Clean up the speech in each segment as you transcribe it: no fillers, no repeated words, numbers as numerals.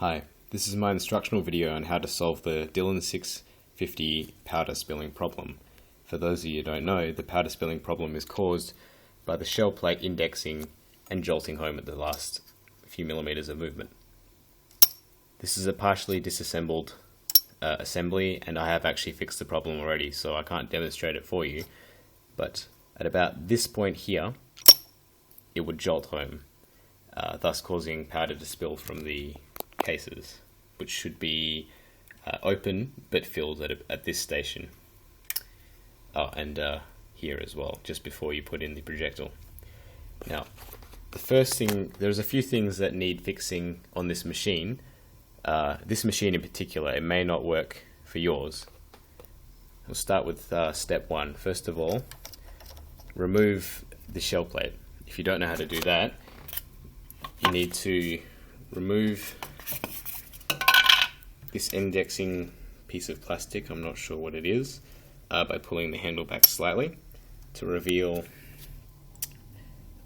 Hi, this is my instructional video on how to solve the Dillon 650 powder spilling problem. For those of you who don't know, the powder spilling problem is caused by the shell plate indexing and jolting home at the last few millimeters of movement. This is a partially disassembled assembly, and I have actually fixed the problem already, so I can't demonstrate it for you, but at about this point here, it would jolt home, thus causing powder to spill from the cases, which should be open but filled at this station. Oh, and here as well, just before you put in the projectile. Now, the first thing, there's a few things that need fixing on this machine. This machine in particular, it may not work for yours. We'll start with step one. First of all, remove the shell plate. If you don't know how to do that, you need to remove this indexing piece of plastic, I'm not sure what it is, by pulling the handle back slightly to reveal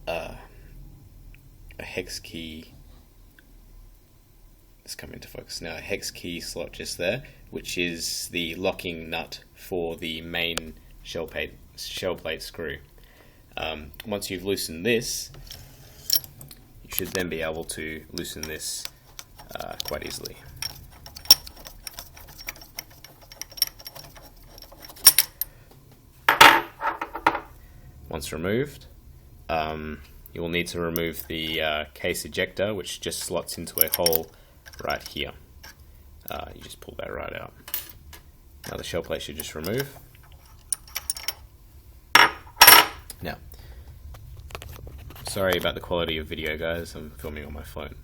a hex key. It's coming into focus now. A hex key slot just there, which is the locking nut for the main shell plate screw. Once you've loosened this, you should then be able to loosen this quite easily. Once removed, you will need to remove the case ejector, which just slots into a hole right here. You just pull that right out. Now the shell plate should just remove. Now, sorry about the quality of video, guys, I'm filming on my phone.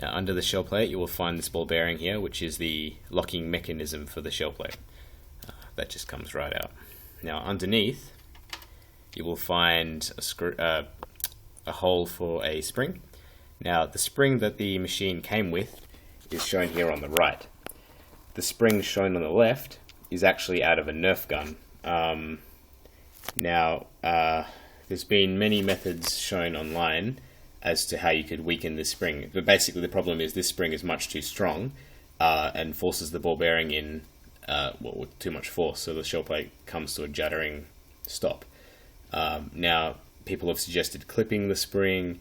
Now, under the shell plate you will find this ball bearing here, which is the locking mechanism for the shell plate. That just comes right out. Now, underneath you will find a hole for a spring. Now, the spring that the machine came with is shown here on the right. The spring shown on the left is actually out of a Nerf gun. There's been many methods shown online as to how you could weaken this spring, but basically the problem is this spring is much too strong and forces the ball bearing in with too much force, so the shell plate comes to a juddering stop. Now, people have suggested clipping the spring,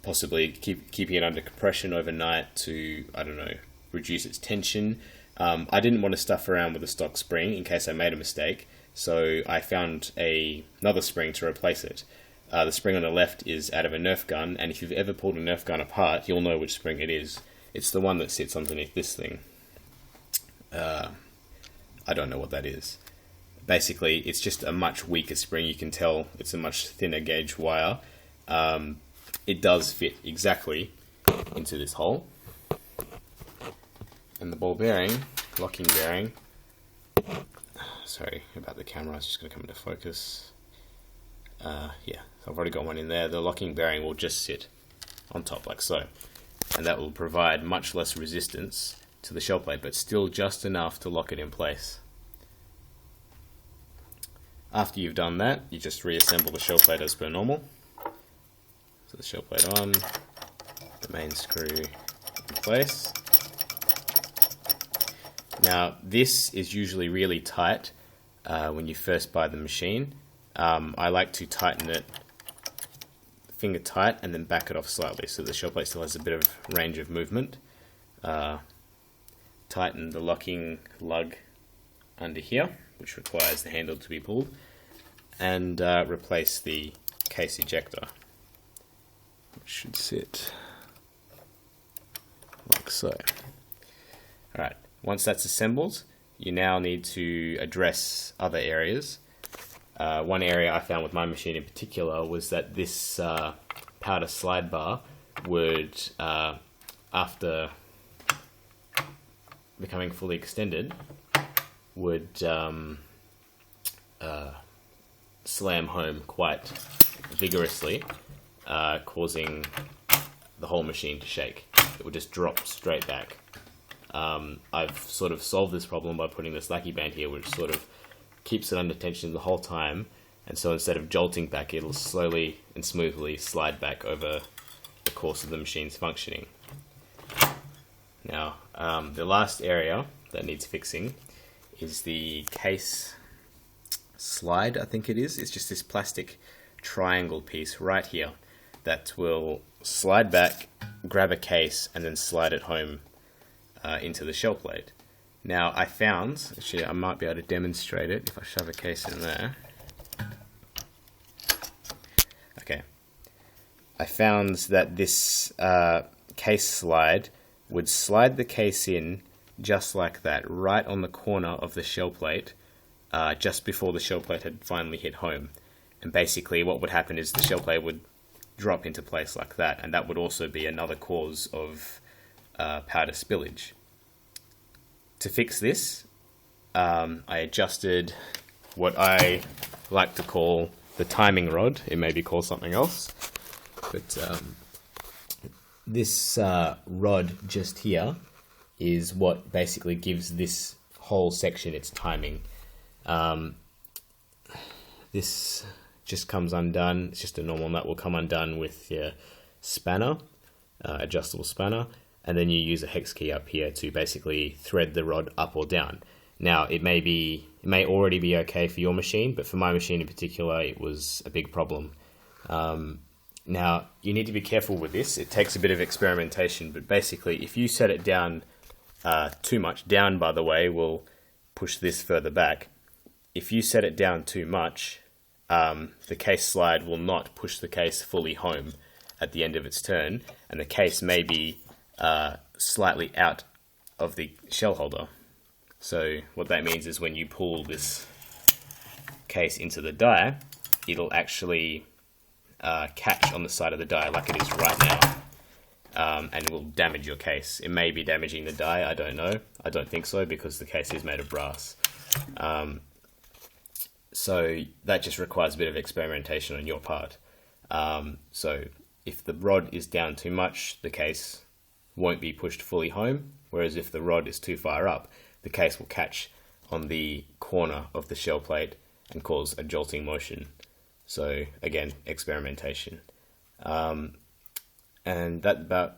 possibly keeping it under compression overnight to, I don't know, reduce its tension. I didn't want to stuff around with a stock spring in case I made a mistake, so I found another spring to replace it. The spring on the left is out of a Nerf gun, and if you've ever pulled a Nerf gun apart, you'll know which spring it is. It's the one that sits underneath this thing. I don't know what that is. Basically, it's just a much weaker spring. You can tell it's a much thinner gauge wire. It does fit exactly into this hole. And the ball bearing, locking bearing, sorry about the camera, it's just going to come into focus. Yeah, so I've already got one in there. The locking bearing will just sit on top like so. And that will provide much less resistance to the shell plate, but still just enough to lock it in place. After you've done that, you just reassemble the shell plate as per normal. So the shell plate on, the main screw in place. Now, this is usually really tight when you first buy the machine. I like to tighten it finger tight and then back it off slightly so the shell plate still has a bit of range of movement. Tighten the locking lug under here, which requires the handle to be pulled, and replace the case ejector, which should sit like so. Alright, once that's assembled, you now need to address other areas. One area I found with my machine in particular was that this powder slide bar would, after becoming fully extended, would slam home quite vigorously, causing the whole machine to shake. It would just drop straight back. I've sort of solved this problem by putting this lackey band here, which sort of keeps it under tension the whole time, and so instead of jolting back, it'll slowly and smoothly slide back over the course of the machine's functioning. Now, the last area that needs fixing is the case slide, I think it is. It's just this plastic triangle piece right here that will slide back, grab a case, and then slide it home into the shell plate. Now, I found, actually I might be able to demonstrate it if I shove a case in there. Okay. I found that this case slide would slide the case in just like that, right on the corner of the shell plate, just before the shell plate had finally hit home. And basically what would happen is the shell plate would drop into place like that, and that would also be another cause of powder spillage. To fix this, I adjusted what I like to call the timing rod. It may be called something else, but this rod just here is what basically gives this whole section its timing. This just comes undone. It's just a normal nut will come undone with your spanner, adjustable spanner, and then you use a hex key up here to basically thread the rod up or down. Now, it may already be okay for your machine, but for my machine in particular, it was a big problem. Now, you need to be careful with this. It takes a bit of experimentation, but basically, if you set it down too much, down, by the way, will push this further back. If you set it down too much, the case slide will not push the case fully home at the end of its turn, and the case may be slightly out of the shell holder. So what that means is when you pull this case into the die, it'll actually catch on the side of the die like it is right now, and will damage your case. It may be damaging the die, I don't know. I don't think so, because the case is made of brass. So that just requires a bit of experimentation on your part. So if the rod is down too much, the case won't be pushed fully home, whereas if the rod is too far up, the case will catch on the corner of the shell plate and cause a jolting motion. So again, experimentation. And that about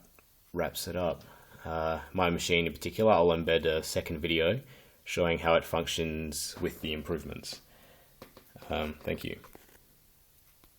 wraps it up. My machine in particular, I'll embed a second video showing how it functions with the improvements. Thank you.